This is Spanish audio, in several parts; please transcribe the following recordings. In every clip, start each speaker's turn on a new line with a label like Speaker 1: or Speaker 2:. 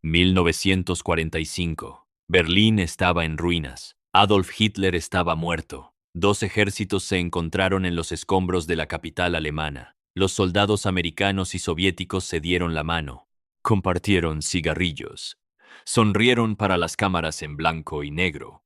Speaker 1: 1945. Berlín estaba en ruinas. Adolf Hitler estaba muerto. Dos ejércitos se encontraron en los escombros de la capital alemana. Los soldados americanos y soviéticos se dieron la mano. Compartieron cigarrillos. Sonrieron para las cámaras en blanco y negro.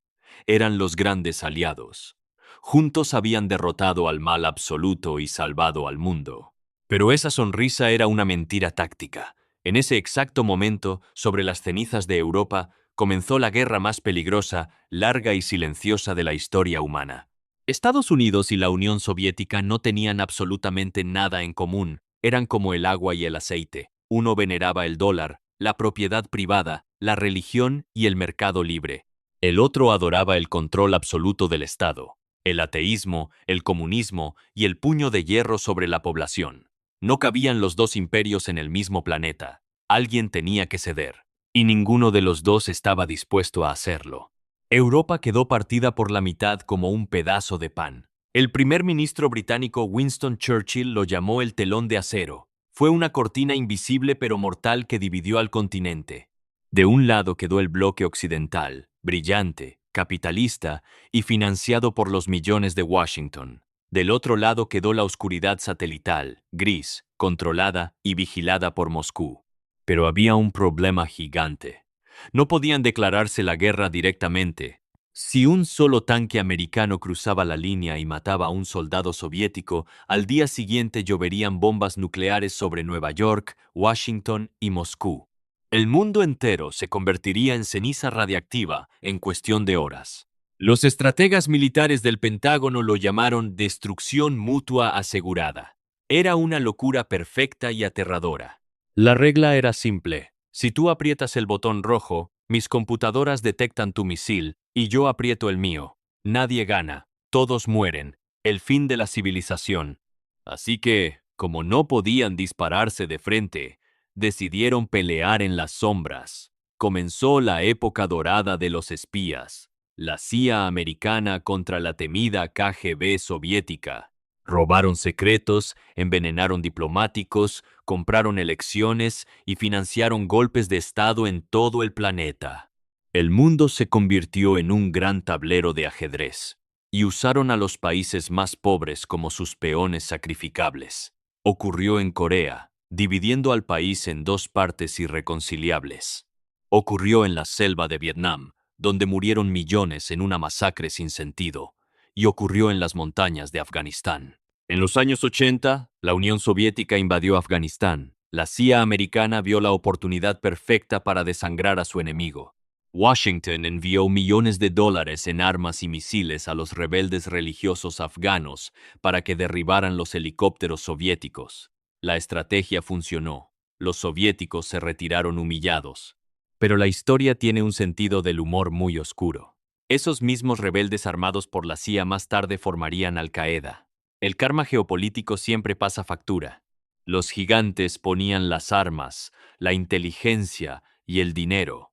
Speaker 1: Eran los grandes aliados. Juntos habían derrotado al mal absoluto y salvado al mundo. Pero esa sonrisa era una mentira táctica. En ese exacto momento, sobre las cenizas de Europa, comenzó la guerra más peligrosa, larga y silenciosa de la historia humana. Estados Unidos y la Unión Soviética no tenían absolutamente nada en común. Eran como el agua y el aceite. Uno veneraba el dólar, la propiedad privada, la religión y el mercado libre. El otro adoraba el control absoluto del Estado, el ateísmo, el comunismo y el puño de hierro sobre la población. No cabían los dos imperios en el mismo planeta. Alguien tenía que ceder, y ninguno de los dos estaba dispuesto a hacerlo. Europa quedó partida por la mitad como un pedazo de pan. El primer ministro británico Winston Churchill lo llamó el telón de acero. Fue una cortina invisible pero mortal que dividió al continente. De un lado quedó el bloque occidental, brillante, capitalista y financiado por los millones de Washington. Del otro lado quedó la oscuridad satelital, gris, controlada y vigilada por Moscú. Pero había un problema gigante. No podían declararse la guerra directamente. Si un solo tanque americano cruzaba la línea y mataba a un soldado soviético, al día siguiente lloverían bombas nucleares sobre Nueva York, Washington y Moscú. El mundo entero se convertiría en ceniza radiactiva en cuestión de horas. Los estrategas militares del Pentágono lo llamaron destrucción mutua asegurada. Era una locura perfecta y aterradora. La regla era simple. Si tú aprietas el botón rojo, mis computadoras detectan tu misil y yo aprieto el mío. Nadie gana. Todos mueren. El fin de la civilización. Así que, como no podían dispararse de frente, decidieron pelear en las sombras. Comenzó la época dorada de los espías. La CIA americana contra la temida KGB soviética. Robaron secretos, envenenaron diplomáticos, compraron elecciones y financiaron golpes de Estado en todo el planeta. El mundo se convirtió en un gran tablero de ajedrez y usaron a los países más pobres como sus peones sacrificables. Ocurrió en Corea, dividiendo al país en dos partes irreconciliables. Ocurrió en la selva de Vietnam, donde murieron millones en una masacre sin sentido, y ocurrió en las montañas de Afganistán. En los años 80, la Unión Soviética invadió Afganistán. La CIA americana vio la oportunidad perfecta para desangrar a su enemigo. Washington envió millones de dólares en armas y misiles a los rebeldes religiosos afganos para que derribaran los helicópteros soviéticos. La estrategia funcionó. Los soviéticos se retiraron humillados. Pero la historia tiene un sentido del humor muy oscuro. Esos mismos rebeldes armados por la CIA más tarde formarían Al-Qaeda. El karma geopolítico siempre pasa factura. Los gigantes ponían las armas, la inteligencia y el dinero.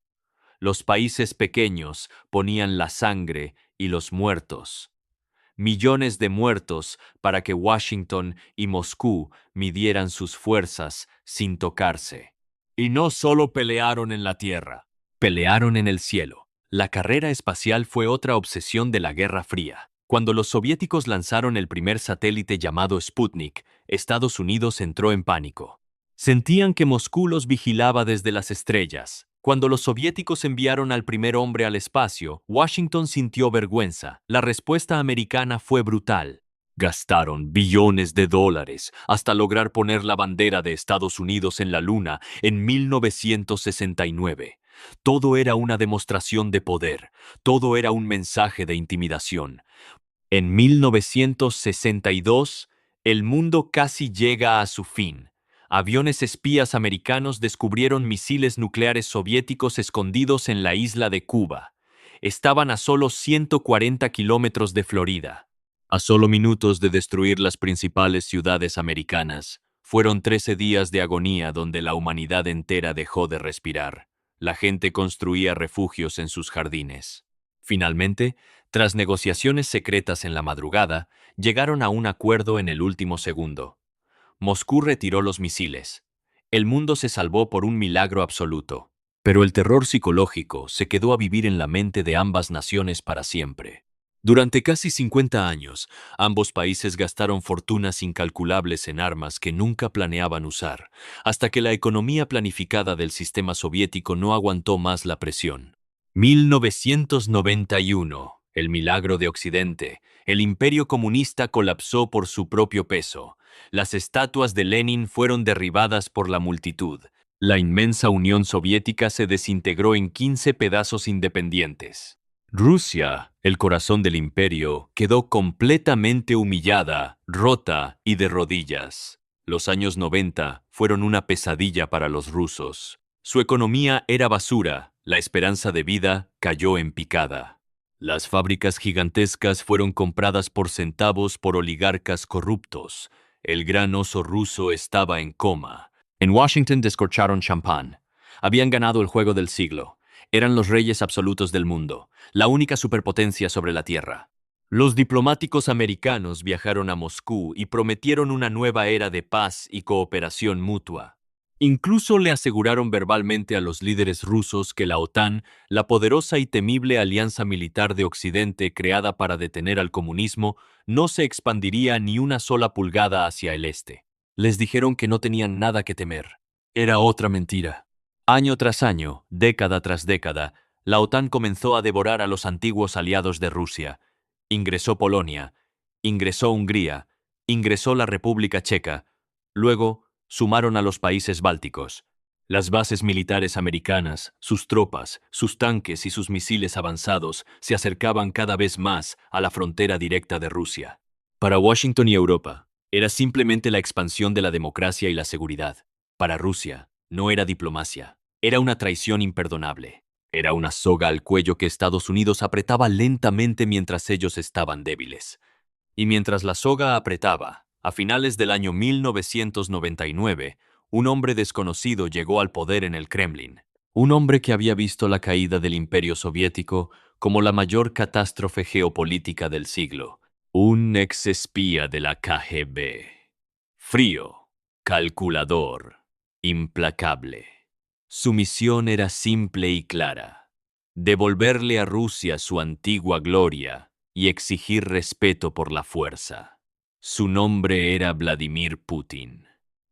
Speaker 1: Los países pequeños ponían la sangre y los muertos. Millones de muertos para que Washington y Moscú midieran sus fuerzas sin tocarse. Y no solo pelearon en la tierra, pelearon en el cielo. La carrera espacial fue otra obsesión de la Guerra Fría. Cuando los soviéticos lanzaron el primer satélite llamado Sputnik, Estados Unidos entró en pánico. Sentían que Moscú los vigilaba desde las estrellas. Cuando los soviéticos enviaron al primer hombre al espacio, Washington sintió vergüenza. La respuesta americana fue brutal. Gastaron billones de dólares hasta lograr poner la bandera de Estados Unidos en la Luna en 1969. Todo era una demostración de poder, todo era un mensaje de intimidación. En 1962, el mundo casi llega a su fin. Aviones espías americanos descubrieron misiles nucleares soviéticos escondidos en la isla de Cuba. Estaban a solo 140 kilómetros de Florida. A solo minutos de destruir las principales ciudades americanas, fueron 13 días de agonía donde la humanidad entera dejó de respirar. La gente construía refugios en sus jardines. Finalmente, tras negociaciones secretas en la madrugada, llegaron a un acuerdo en el último segundo. Moscú retiró los misiles. El mundo se salvó por un milagro absoluto. Pero el terror psicológico se quedó a vivir en la mente de ambas naciones para siempre. Durante casi 50 años, ambos países gastaron fortunas incalculables en armas que nunca planeaban usar, hasta que la economía planificada del sistema soviético no aguantó más la presión. 1991, el milagro de Occidente. El imperio comunista colapsó por su propio peso. Las estatuas de Lenin fueron derribadas por la multitud. La inmensa Unión Soviética se desintegró en 15 pedazos independientes. Rusia, el corazón del imperio, quedó completamente humillada, rota y de rodillas. Los años 90 fueron una pesadilla para los rusos. Su economía era basura, la esperanza de vida cayó en picada. Las fábricas gigantescas fueron compradas por centavos por oligarcas corruptos. El gran oso ruso estaba en coma. En Washington descorcharon champán. Habían ganado el juego del siglo. Eran los reyes absolutos del mundo, la única superpotencia sobre la Tierra. Los diplomáticos americanos viajaron a Moscú y prometieron una nueva era de paz y cooperación mutua. Incluso le aseguraron verbalmente a los líderes rusos que la OTAN, la poderosa y temible alianza militar de Occidente creada para detener al comunismo, no se expandiría ni una sola pulgada hacia el este. Les dijeron que no tenían nada que temer. Era otra mentira. Año tras año, década tras década, la OTAN comenzó a devorar a los antiguos aliados de Rusia. Ingresó Polonia, ingresó Hungría, ingresó la República Checa, luego sumaron a los países bálticos. Las bases militares americanas, sus tropas, sus tanques y sus misiles avanzados se acercaban cada vez más a la frontera directa de Rusia. Para Washington y Europa, era simplemente la expansión de la democracia y la seguridad. Para Rusia, no era diplomacia, era una traición imperdonable. Era una soga al cuello que Estados Unidos apretaba lentamente mientras ellos estaban débiles. Y mientras la soga apretaba, a finales del año 1999, un hombre desconocido llegó al poder en el Kremlin. Un hombre que había visto la caída del Imperio Soviético como la mayor catástrofe geopolítica del siglo. Un exespía de la KGB. Frío, calculador, implacable. Su misión era simple y clara: devolverle a Rusia su antigua gloria y exigir respeto por la fuerza. Su nombre era Vladimir Putin.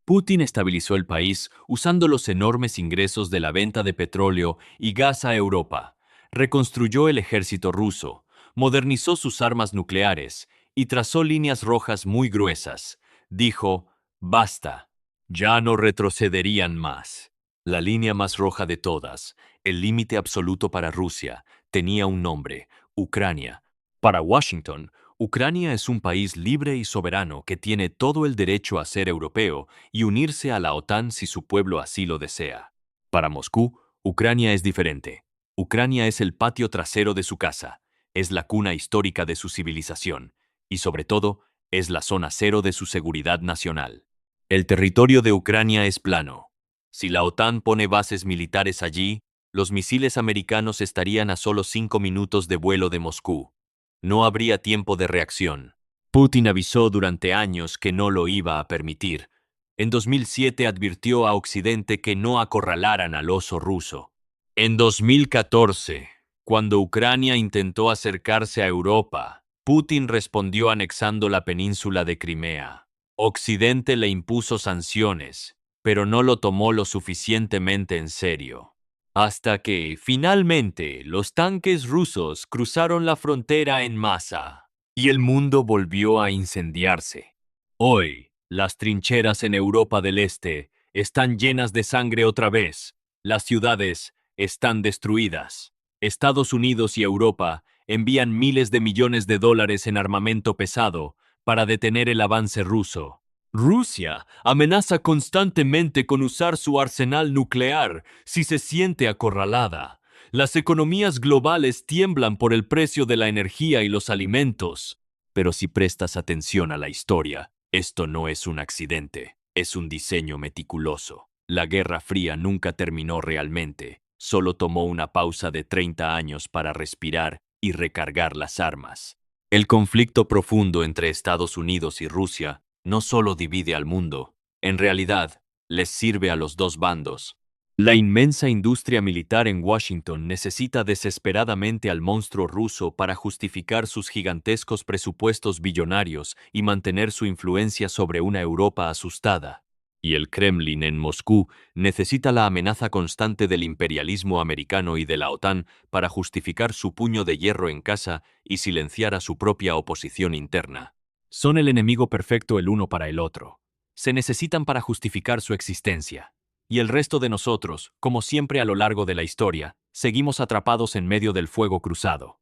Speaker 1: Putin estabilizó el país usando los enormes ingresos de la venta de petróleo y gas a Europa, reconstruyó el ejército ruso, modernizó sus armas nucleares y trazó líneas rojas muy gruesas. Dijo: basta, ya no retrocederían más. La línea más roja de todas, el límite absoluto para Rusia, tenía un nombre: Ucrania. Para Washington, Ucrania es un país libre y soberano que tiene todo el derecho a ser europeo y unirse a la OTAN si su pueblo así lo desea. Para Moscú, Ucrania es diferente. Ucrania es el patio trasero de su casa, es la cuna histórica de su civilización y, sobre todo, es la zona cero de su seguridad nacional. El territorio de Ucrania es plano. Si la OTAN pone bases militares allí, los misiles americanos estarían a solo 5 minutos de vuelo de Moscú. No habría tiempo de reacción. Putin avisó durante años que no lo iba a permitir. En 2007 advirtió a Occidente que no acorralaran al oso ruso. En 2014, cuando Ucrania intentó acercarse a Europa, Putin respondió anexando la península de Crimea. Occidente le impuso sanciones, pero no lo tomó lo suficientemente en serio. Hasta que, finalmente, los tanques rusos cruzaron la frontera en masa y el mundo volvió a incendiarse. Hoy, las trincheras en Europa del Este están llenas de sangre otra vez. Las ciudades están destruidas. Estados Unidos y Europa envían miles de millones de dólares en armamento pesado para detener el avance ruso. Rusia amenaza constantemente con usar su arsenal nuclear si se siente acorralada. Las economías globales tiemblan por el precio de la energía y los alimentos. Pero si prestas atención a la historia, esto no es un accidente, es un diseño meticuloso. La Guerra Fría nunca terminó realmente, solo tomó una pausa de 30 años para respirar y recargar las armas. El conflicto profundo entre Estados Unidos y Rusia no solo divide al mundo, en realidad, les sirve a los dos bandos. La inmensa industria militar en Washington necesita desesperadamente al monstruo ruso para justificar sus gigantescos presupuestos billonarios y mantener su influencia sobre una Europa asustada. Y el Kremlin en Moscú necesita la amenaza constante del imperialismo americano y de la OTAN para justificar su puño de hierro en casa y silenciar a su propia oposición interna. Son el enemigo perfecto el uno para el otro. Se necesitan para justificar su existencia. Y el resto de nosotros, como siempre a lo largo de la historia, seguimos atrapados en medio del fuego cruzado.